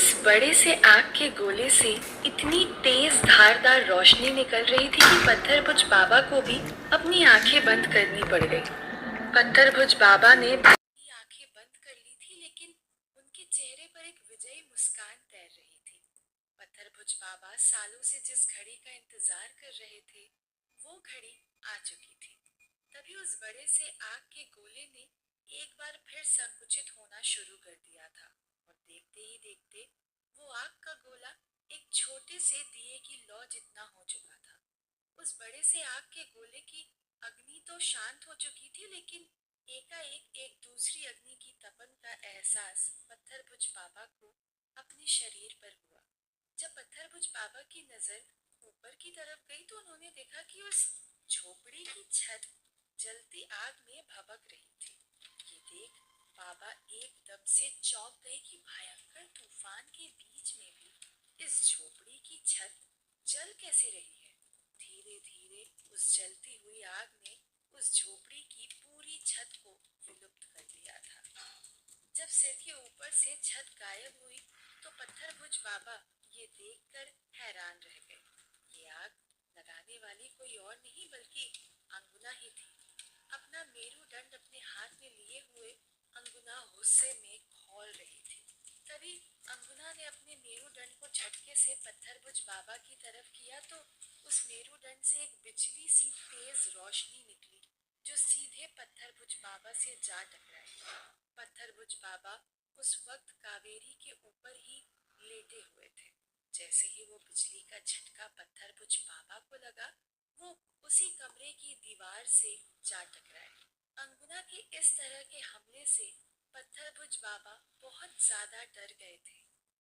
उस बड़े से आग के गोले से इतनी तेज धारदार रोशनी निकल रही थी कि पत्थर भुज बाबा को भी अपनी आंखें बंद करनी पड़ गई। पत्थर भुज बाबा ने अपनी आंखें बंद कर ली थी, लेकिन उनके चेहरे पर एक विजयी मुस्कान तैर रही थी। पत्थर भुज बाबा सालों से जिस घड़ी का इंतजार कर रहे थे, वो घड़ी आ चुकी थी। तभी उस बड़े से आग के गोले ने एक बार फिर संकुचित होना शुरू कर दिया था और देखते ही देखते वो आग का गोला एक छोटे से दिए की लौ जितना हो चुका था। उस बड़े से आग के गोले की अग्नि तो शांत हो चुकी थी, लेकिन एकाएक एक दूसरी अग्नि की तपन का एहसास पत्थर भुज बाबा को अपने शरीर पर हुआ। जब पत्थर भुज बाबा की नजर ऊपर की तरफ गई तो उन्होंने देखा कि उस झोपड़ी की छत जलती आग में भभक रही थी। ये देख बाबा एकदम से चौंक गए कि भयंकर तूफान के बीच में भी इस झोपड़ी की छत जल कैसे रही है। धीरे धीरे उस जलती हुई आग ने उस झोपड़ी की पूरी छत को विलुप्त कर दिया था। जब सिर के ऊपर से छत गायब हुई तो पत्थर भुज बाबा ये देखकर हैरान रह गए। ये आग लगाने वाली कोई और नहीं बल्कि अंगुना ही थी। अपना मेरुदंड अपने हाथ में लिए हुए अंगुना गुस्से में खौल रही थी। तभी अंगुना ने अपने मेरुदंड को झटके से पत्थर भुज बाबा की तरफ किया तो उस मेरुदंड से एक बिजली सी तेज रोशनी निकली जो सीधे पत्थर भुज बाबा से जा टकराई। पत्थर भुज बाबा उस वक्त कावेरी के ऊपर ही लेटे हुए थे। जैसे ही वो बिजली का झटका पत्थर भुज बाबा को लगा, वो उसी कमरे की दीवार से जा टकराए। अंगुना के इस तरह के हमले से पत्थर भुज बाबा बहुत ज्यादा डर गए थे।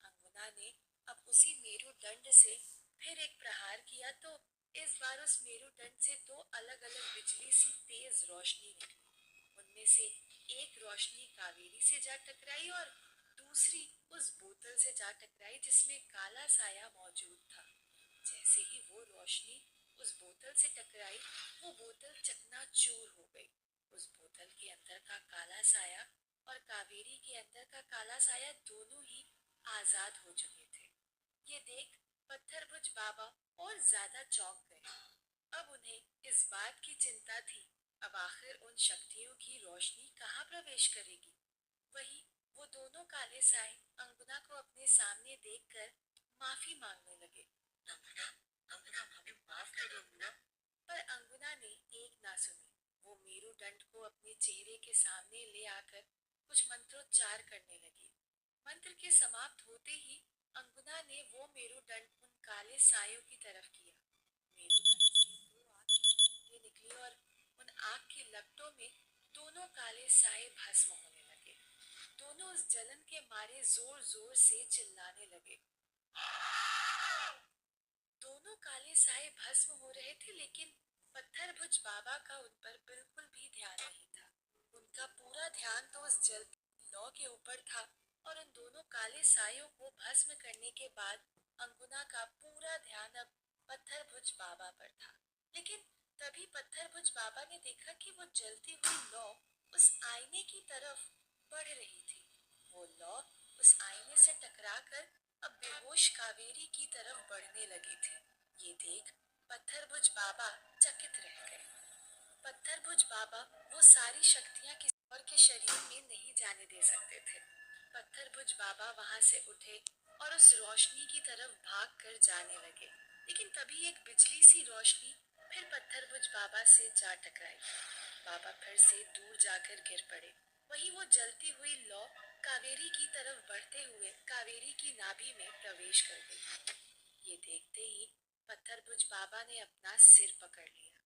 अंगुना ने अब उसी मेरुदंड से फिर एक प्रहार किया तो इस बार उस मेरुदंड से दो अलग अलग बिजली सी तेज रोशनी निकली। उनमें से एक रोशनी कावेरी से जा टकराई और दूसरी उस बोतल से जा टकराई जिसमें काला साया मौजूद था। जैसे ही वो रोशनी उस बोतल से टकराई, वो बोतल चकनाचूर हो गई। उस बोतल के अंदर का काला साया और कावेरी के अंदर का काला साया दोनों ही आजाद हो चुके थे। ये देख पत्थर भुज बाबा और ज्यादा चौंक गए। अब उन्हें इस बात की चिंता थी, अब आखिर उन शक्तियों की रोशनी कहाँ प्रवेश करेगी। वही वो दोनों काले साए अंगुना को अपने सामने देखकर माफी मांगने लगे। अंगुना, अंगुना हमें माफ कर दो अंगुना। पर अंगुना ने एक ना सुनी। वो मेरुदंड को अपने चेहरे के सामने ले आकर कुछ मंत्रोच्चार करने लगी। मंत्र के समाप्त होते ही अंगुना ने वो मेरुदंड उन काले सायों की तरफ किया। मेरुदंड से दो आग की लपटें निकली और उन आग की लपटों में दोनों काले साए भस्म होने लगे। दोनों उस जलन के मारे जोर जोर से चिल्लाने लगे। दोनों काले साए भस्म हो रहे थे, लेकिन पत्थर भुज बाबा का उन पर बिल्कुल भी ध्यान नहीं था। उनका पूरा ध्यान तो उस जलती लौ के ऊपर था और उन दोनों काले सायों को भस्म करने के बाद अंगुना का पूरा ध्यान अब पत्थर भुज बाबा पर था। लेकिन तभी पत्थर भुज बाबा ने देखा कि वो जलती हुई लौ उस आईने की तरफ बढ़ रही थी। वो लौ उस आईने से टकराकर अब बेहोश कावेरी की तरफ बढ़ने लगी थी। ये देख पत्थर भुज बाबा चकित रह गए। पत्थर भुज बाबा वो सारी शक्तियां किसी और के शरीर में नहीं जाने दे सकते थे। पत्थर भुज बाबा वहां से उठे और उस रोशनी की तरफ भाग कर जाने लगे, लेकिन तभी एक बिजली सी रोशनी फिर पत्थर भुज बाबा से जा टकराई। बाबा फिर से दूर जाकर गिर पड़े। वहीं वो जलती हुई लौ कावेरी की तरफ बढ़ते हुए कावेरी की नाभि में प्रवेश कर गई। ये देखते ही पत्थर भुज बाबा ने अपना सिर पकड़ लिया,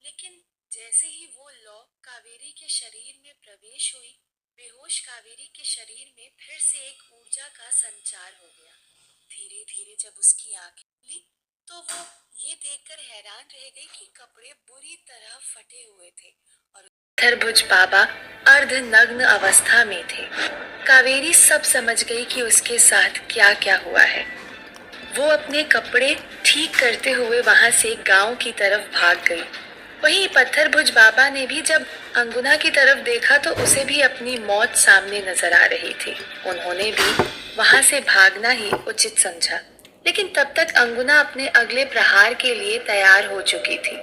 लेकिन जैसे ही वो लौ कावेरी के शरीर में प्रवेश हुई, बेहोश कावेरी के शरीर में फिर से एक ऊर्जा का संचार हो गया। धीरे धीरे जब उसकी आंखें खुली तो वो ये देखकर हैरान रह गई कि कपड़े बुरी तरह फटे हुए थे और पत्थर भुज बाबा अर्धनग्न अवस्था में थे। कावेरी सब समझ गई कि उसके साथ क्या क्या हुआ है। वो अपने कपड़े ठीक करते हुए वहां से गांव की तरफ भाग गई। वहीं पत्थर भुज बाबा ने भी जब अंगुना की तरफ देखा तो उसे भी अपनी मौत सामने नजर आ रही थी। उन्होंने भी वहां से भागना ही उचित समझा, लेकिन तब तक अंगुना अपने अगले प्रहार के लिए तैयार हो चुकी थी।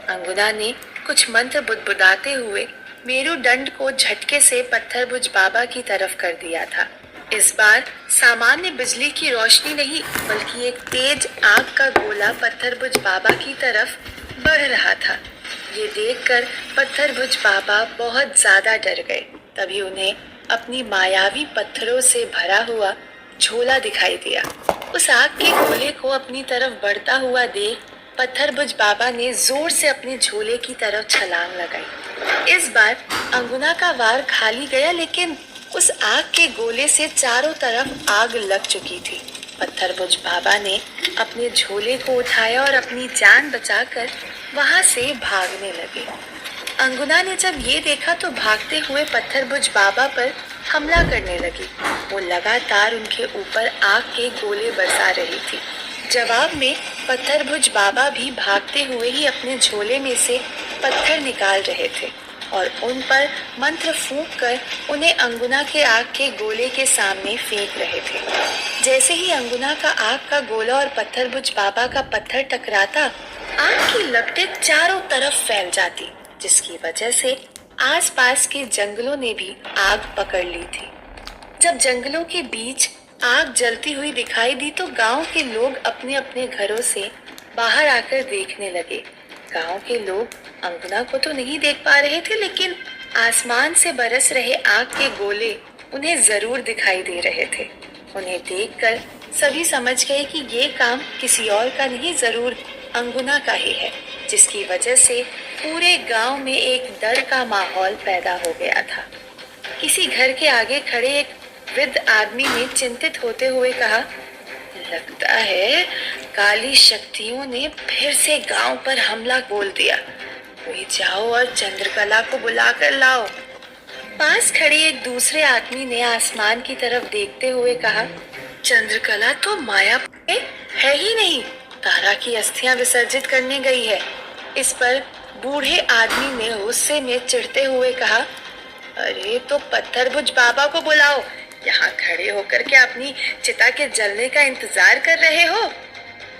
अंगुना ने कुछ मंत्र बुदबुदाते हुए मेरुदंड को झटके से पत्थर भुज बाबा की तरफ कर दिया था। इस बार सामान्य बिजली की रोशनी नहीं, बल्कि एक तेज आग का गोला पत्थर भुज बाबा की तरफ बढ़ रहा था। ये देखकर पत्थर भुज बाबा बहुत ज्यादा डर गए। तभी उन्हें अपनी मायावी पत्थरों से भरा हुआ झोला दिखाई दिया। उस आग के गोले को अपनी तरफ बढ़ता हुआ देख पत्थर भुज बाबा ने जोर से अपने झोले की तरफ छलांग लगाई। इस बार अंगुना का वार खाली गया, लेकिन उस आग के गोले से चारों तरफ आग लग चुकी थी। पत्थर भुज बाबा ने अपने झोले को उठाया और अपनी जान बचाकर वहां से भागने लगे। अंगुना ने जब ये देखा तो भागते हुए पत्थर भुज बाबा पर हमला करने लगी। वो लगातार उनके ऊपर आग के गोले बरसा रही थी। जवाब में पत्थर भुज बाबा भी भागते हुए ही अपने झोले में से पत्थर निकाल रहे थे और उन पर मंत्र फूंक कर उन्हें अंगुना के आग के गोले के सामने फेंक रहे थे। जैसे ही अंगुना का आग का गोला और पत्थर भुज बाबा का पत्थर टकराता, आग की लपटें चारों तरफ फैल जाती, जिसकी वजह से आसपास के जंगलों ने भी आग पकड़ ली थी। जब जंगलों के बीच आग जलती हुई दिखाई दी तो गांव के लोग अपने अपने घरों से बाहर आकर देखने लगे। गांव के लोग अंगुना को तो नहीं देख पा रहे थे, लेकिन आसमान से बरस रहे आग के गोले उन्हें जरूर दिखाई दे रहे थे। उन्हें देखकर सभी समझ गए कि ये काम किसी और का नहीं, जरूर अंगुना का ही है, जिसकी वजह से पूरे गांव में एक डर का माहौल पैदा हो गया था। किसी घर के आगे खड़े एक वृद्ध आदमी ने चिंतित होते हुए कहा, लगता है काली शक्तियों ने फिर से गांव पर हमला बोल दिया। कोई जाओ और चंद्रकला को बुला कर लाओ। पास खड़े एक दूसरे आदमी ने आसमान की तरफ देखते हुए कहा, चंद्रकला तो माया है ही नहीं, तारा की अस्थियां विसर्जित करने गई है। इस पर बूढ़े आदमी ने गुस्से में चिढ़ते हुए कहा, अरे तो पत्थर भुज बाबा को बुलाओ, यहाँ खड़े होकर के अपनी चिता के जलने का इंतजार कर रहे हो।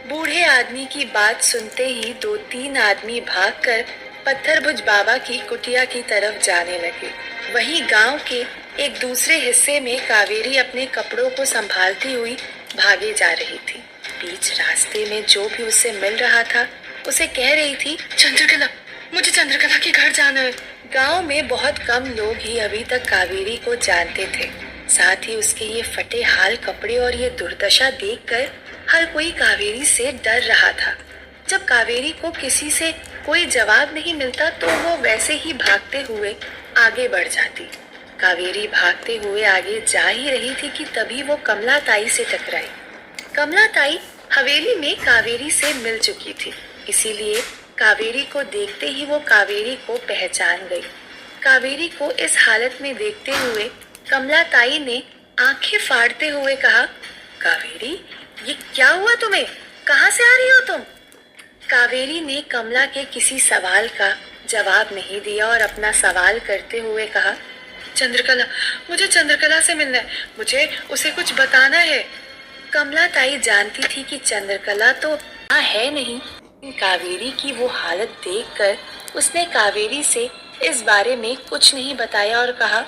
बूढ़े आदमी की बात सुनते ही 2-3 आदमी भागकर पत्थर भुज बाबा की कुटिया की तरफ जाने लगे। वहीं गांव के एक दूसरे हिस्से में कावेरी अपने कपड़ों को संभालती हुई भागे जा रही थी। बीच रास्ते में जो भी उसे मिल रहा था उसे कह रही थी, चंद्रकला, मुझे चंद्रकला के घर जाना है। गांव में बहुत कम लोग ही अभी तक कावेरी को जानते थे। साथ ही उसके ये फटे हाल कपड़े और ये दुर्दशा देखकर हर कोई कावेरी से डर रहा था। जब कावेरी को किसी से कोई जवाब नहीं मिलता तो वो वैसे ही भागते हुए आगे बढ़ जाती। कावेरी भागते हुए आगे जा ही रही थी कि तभी वो कमला ताई से टकराई। कमला ताई हवेली में कावेरी से मिल चुकी थी, इसीलिए कावेरी को देखते ही वो कावेरी को पहचान गई। कावेरी को इस हालत में देखते हुए कमला ताई ने आंखें फाड़ते हुए कहा, कावेरी, ये क्या हुआ तुम्हें? कहाँ से आ रही हो तुम? कावेरी ने कमला के किसी सवाल का जवाब नहीं दिया और अपना सवाल करते हुए कहा, चंद्रकला, मुझे चंद्रकला से मिलना है, मुझे उसे कुछ बताना है। कमला ताई जानती थी कि चंद्रकला तो है नहीं। कावेरी की वो हालत देखकर उसने कावेरी से इस बारे में कुछ नहीं बताया और कहा,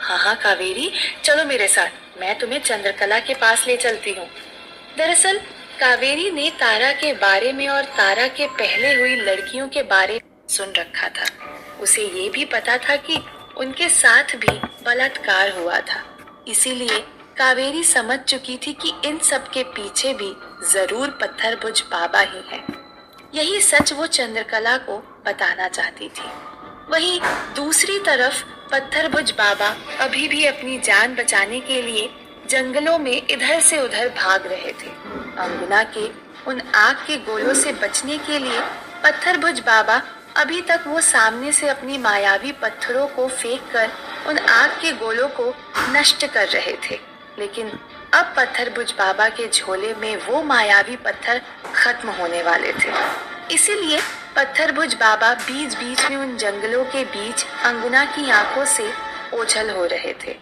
हाँ कावेरी, चलो मेरे साथ, मैं तुम्हें चंद्रकला के पास ले चलती हूँ। दरअसल कावेरी ने तारा के बारे में और तारा के पहले हुई लड़कियों के बारे में सुन रखा था। उसे ये भी पता था कि उनके साथ भी बलात्कार हुआ था, इसीलिए कावेरी समझ चुकी थी कि इन सब के पीछे भी जरूर पत्थर भुज बाबा ही है। यही सच वो चंद्रकला को बताना चाहती थी। वहीं दूसरी तरफ पत्थर भुज बाबा अभी भी अपनी जान बचाने के लिए जंगलों में इधर से उधर भाग रहे थे। अंगुना के उन आग के गोलों से बचने के लिए पत्थर भुज बाबा अभी तक वो सामने से अपनी मायावी पत्थरों को फेंककर उन आग के गोलों को नष्ट कर रहे थे, लेकिन अब पत्थर भुज बाबा के झोले में वो मायावी पत्थर खत्म होने वाले थे। इसीलिए पत्थरभुज बाबा बीच बीच में उन जंगलों के बीच अंगुना की आंखों से ओझल हो रहे थे।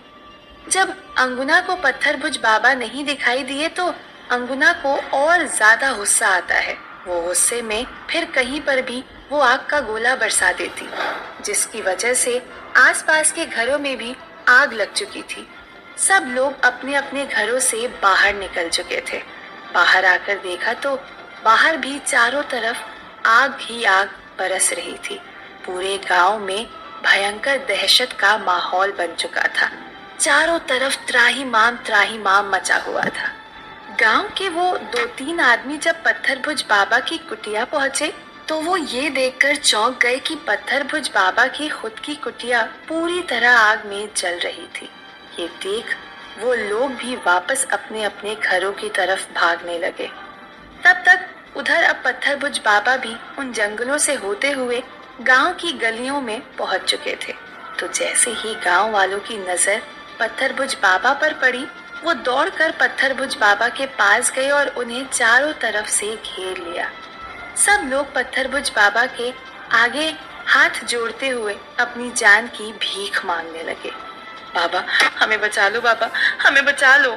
जब अंगुना को पत्थरभुज बाबा नहीं दिखाई दिए तो अंगुना को और ज्यादा गुस्सा आता है। वो गुस्से में फिर कहीं पर भी वो आग का गोला बरसा देती, जिसकी वजह से आसपास के घरों में भी आग लग चुकी थी। सब लोग अपने अपने घरों से बाहर निकल चुके थे। बाहर आकर देखा तो बाहर भी चारों तरफ आग ही आग बरस रही थी। पूरे गांव में भयंकर दहशत का माहौल बन चुका था। चारों तरफ त्राहिमाम मचा हुआ था। गांव के वो 2-3 आदमी जब पत्थरभुज बाबा की कुटिया पहुंचे तो वो ये देखकर चौंक गए कि पत्थरभुज बाबा की खुद की कुटिया पूरी तरह आग में जल रही थी। ये देख वो लोग भी वापस अपने अपने घरों की तरफ भागने लगे। तब तक उधर अब पत्थरभुज बाबा भी उन जंगलों से होते हुए गांव की गलियों में पहुंच चुके थे। तो जैसे ही गांव वालों की नजर पत्थरभुज बाबा पर पड़ी, वो दौड़कर पत्थरभुज बाबा के पास गए और उन्हें चारों तरफ से घेर लिया। सब लोग पत्थरभुज बाबा के आगे हाथ जोड़ते हुए अपनी जान की भीख मांगने लगे। बाबा हमें बचा लो, बाबा हमें बचा लो।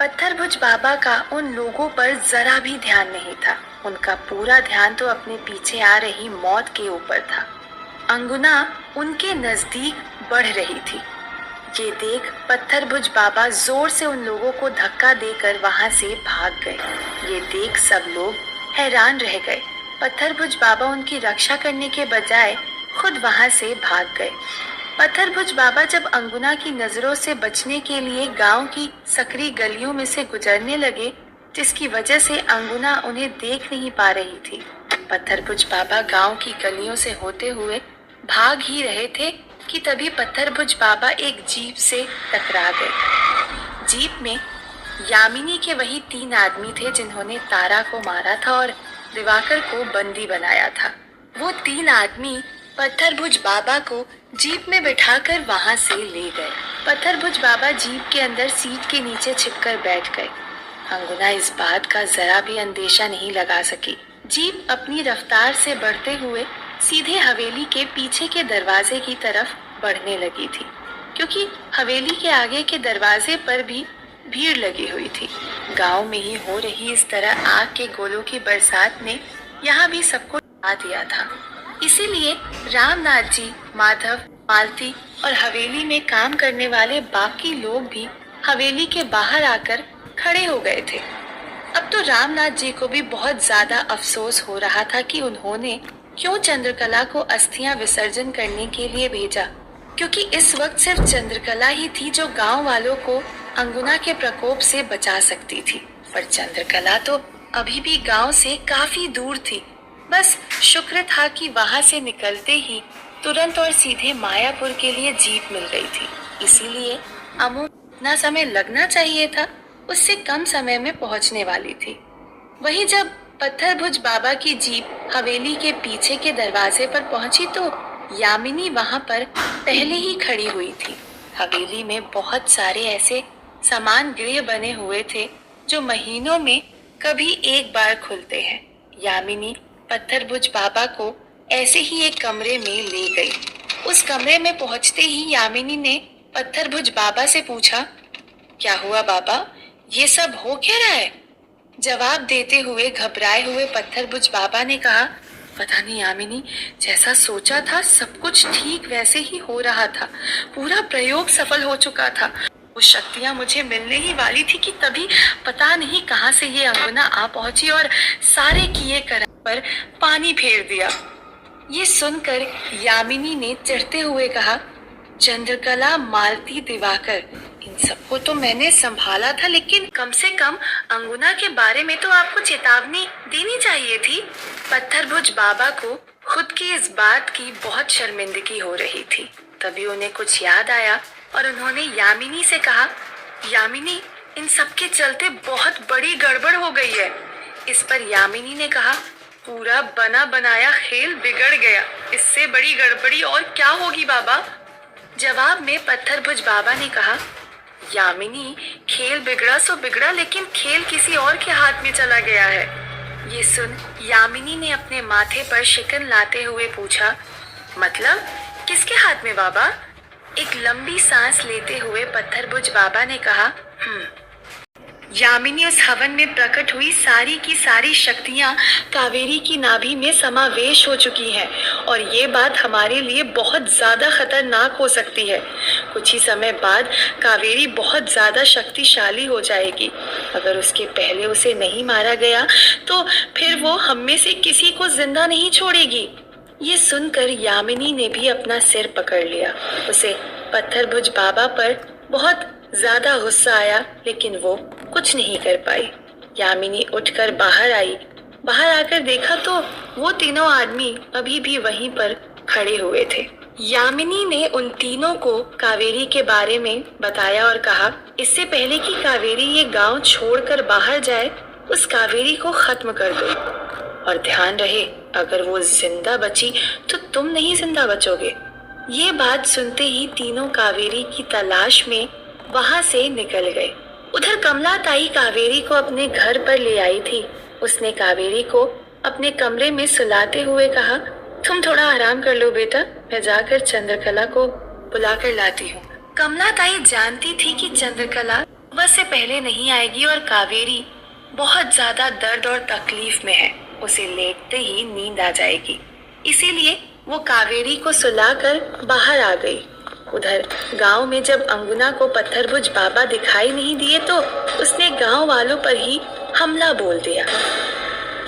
पत्थरभुज बाबा का उन लोगों पर जरा भी ध्यान नहीं था। उनका पूरा ध्यान तो अपने पीछे आ रही मौत के ऊपर था। अंगुना उनके नजदीक बढ़ रही थी। ये देख पत्थरभुज बाबा जोर से उन लोगों को धक्का देकर वहां से भाग गए। ये देख सब लोग हैरान रह गए। पत्थरभुज बाबा उनकी रक्षा करने के बजाय खुद वहां से भाग गए। पत्थरभुज बाबा जब अंगुना की नजरों से बचने के लिए गांव की सकरी गलियों में से गुजरने लगे, जिसकी वजह से अंगुना उन्हें देख नहीं पा रही थी। पत्थरभुज बाबा गांव की गलियों से होते हुए भाग ही रहे थे कि तभी पत्थरभुज बाबा एक जीप से टकरा गए। जीप में यामिनी के वही 3 आदमी थे जिन्होंने तारा को मारा था और दिवाकर को बंदी बनाया था। वो 3 आदमी पत्थरभुज बाबा को जीप में बिठाकर वहां से ले गए। पत्थरभुज बाबा जीप के अंदर सीट के नीचे छिपकर बैठ गए। अंगुना इस बात का जरा भी अंदेशा नहीं लगा सकी। जीप अपनी रफ्तार से बढ़ते हुए सीधे हवेली के पीछे के दरवाजे की तरफ बढ़ने लगी थी, क्योंकि हवेली के आगे के दरवाजे पर भी भीड़ लगी हुई थी। गांव में ही हो रही इस तरह आग के गोलों की बरसात ने यहाँ भी सबको डरा दिया था। इसीलिए रामनाथ जी, माधव, मालती और हवेली में काम करने वाले बाकी लोग भी हवेली के बाहर आकर खड़े हो गए थे। अब तो रामनाथ जी को भी बहुत ज्यादा अफसोस हो रहा था कि उन्होंने क्यों चंद्रकला को अस्थियां विसर्जन करने के लिए भेजा, क्योंकि इस वक्त सिर्फ चंद्रकला ही थी जो गांव वालों को अंगुना के प्रकोप से बचा सकती थी। पर चंद्रकला तो अभी भी गांव से काफी दूर थी। बस शुक्र था कि वहां से निकलते ही तुरंत और सीधे मायापुर के लिए जीप मिल गई थी। इसीलिए अमू इतना समय लगना चाहिए था, उससे कम समय में पहुंचने वाली थी। वहीं जब पत्थरभुज बाबा की जीप हवेली के पीछे के दरवाजे पर पहुंची तो यामिनी वहां पर पहले ही खड़ी हुई थी। हवेली में बहुत सारे ऐसे सामान गृह बने हुए थे जो महीनों में कभी एक बार खुलते हैं। यामिनी पत्थरभुज बाबा को ऐसे ही एक कमरे में ले गई। उस कमरे में पहुंचते ही यामिनी ने पत्थरभुज बाबा से पूछा, क्या हुआ बाबा, ये सब हो क्या रहा है? जवाब देते हुए घबराए हुए पत्थरभुज बाबा ने कहा, पता नहीं यामिनी, जैसा सोचा था सब कुछ ठीक वैसे ही हो रहा था। पूरा प्रयोग सफल हो चुका था। वो शक्तियां मुझे मिलने ही वाली थी कि तभी पता नहीं कहां से ये अंगुना आ पहुंची और सारे किए कर पर पानी फेर दिया। ये सुनकर यामिनी ने चिढ़ते हुए कहा, चंद्रकला, मालती, दिवाकर, इन सबको तो मैंने संभाला था, लेकिन कम से कम अंगुना के बारे में तो आपको चेतावनी देनी चाहिए थी। पत्थरभुज बाबा को खुद की इस बात की बहुत शर्मिंदगी हो रही थी। तभी उन्हें कुछ याद आया और उन्होंने यामिनी से कहा, यामिनी, इन सब के चलते बहुत बड़ी गड़बड़ हो गई है। इस पर यामिनी ने कहा, पूरा बना बनाया खेल बिगड़ गया, इससे बड़ी गड़बड़ी और क्या होगी बाबा? जवाब में पत्थरभुज बाबा ने कहा, यामिनी, खेल बिगड़ा सो बिगड़ा, लेकिन खेल किसी और के हाथ में चला गया है। ये सुन यामिनी ने अपने माथे पर शिकन लाते हुए पूछा, मतलब किसके हाथ में बाबा? एक लंबी सांस लेते हुए पत्थरभुज बाबा ने कहा, यामिनी, उस हवन में प्रकट हुई सारी की सारी शक्तियां कावेरी की नाभि में समावेश हो चुकी हैं और ये बात हमारे लिए बहुत ज्यादा खतरनाक हो सकती है। कुछ ही समय बाद कावेरी बहुत ज्यादा शक्तिशाली हो जाएगी। अगर उसके पहले उसे नहीं मारा गया तो फिर वो हम में से किसी को जिंदा नहीं छोड़ेगी। ये सुनकर यामिनी ने भी अपना सिर पकड़ लिया। उसे पत्थरभुज बाबा पर बहुत ज्यादा गुस्सा आया, लेकिन वो कुछ नहीं कर पाई। यामिनी उठकर बाहर आई। बाहर आकर देखा तो वो तीनों आदमी अभी भी वहीं पर खड़े हुए थे। यामिनी ने उन तीनों को कावेरी के बारे में बताया और कहा, इससे पहले कि कावेरी ये गांव छोड़कर बाहर जाए, उस कावेरी को खत्म कर दो। और ध्यान रहे, अगर वो जिंदा बची तो तुम नहीं जिंदा बचोगे। ये बात सुनते ही तीनों कावेरी की तलाश में वहां से निकल गए। उधर कमला ताई कावेरी को अपने घर पर ले आई थी। उसने कावेरी को अपने कमरे में सुलाते हुए कहा, तुम थोड़ा आराम कर लो बेटा, मैं जाकर चंद्रकला को बुलाकर लाती हूँ। कमला ताई जानती थी कि चंद्रकला सुबह से पहले नहीं आएगी और कावेरी बहुत ज्यादा दर्द और तकलीफ में है, उसे लेटते ही नींद आ जाएगी। इसीलिए वो कावेरी को सुलाकर बाहर आ गई। उधर गांव में जब अंगुना को पत्थरभुज बाबा दिखाई नहीं दिए तो उसने गांव वालों पर ही हमला बोल दिया।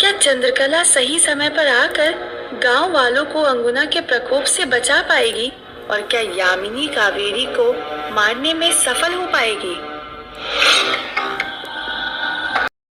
क्या चंद्रकला सही समय पर आकर गांव वालों को अंगुना के प्रकोप से बचा पाएगी? और क्या यामिनी कावेरी को मारने में सफल हो पाएगी?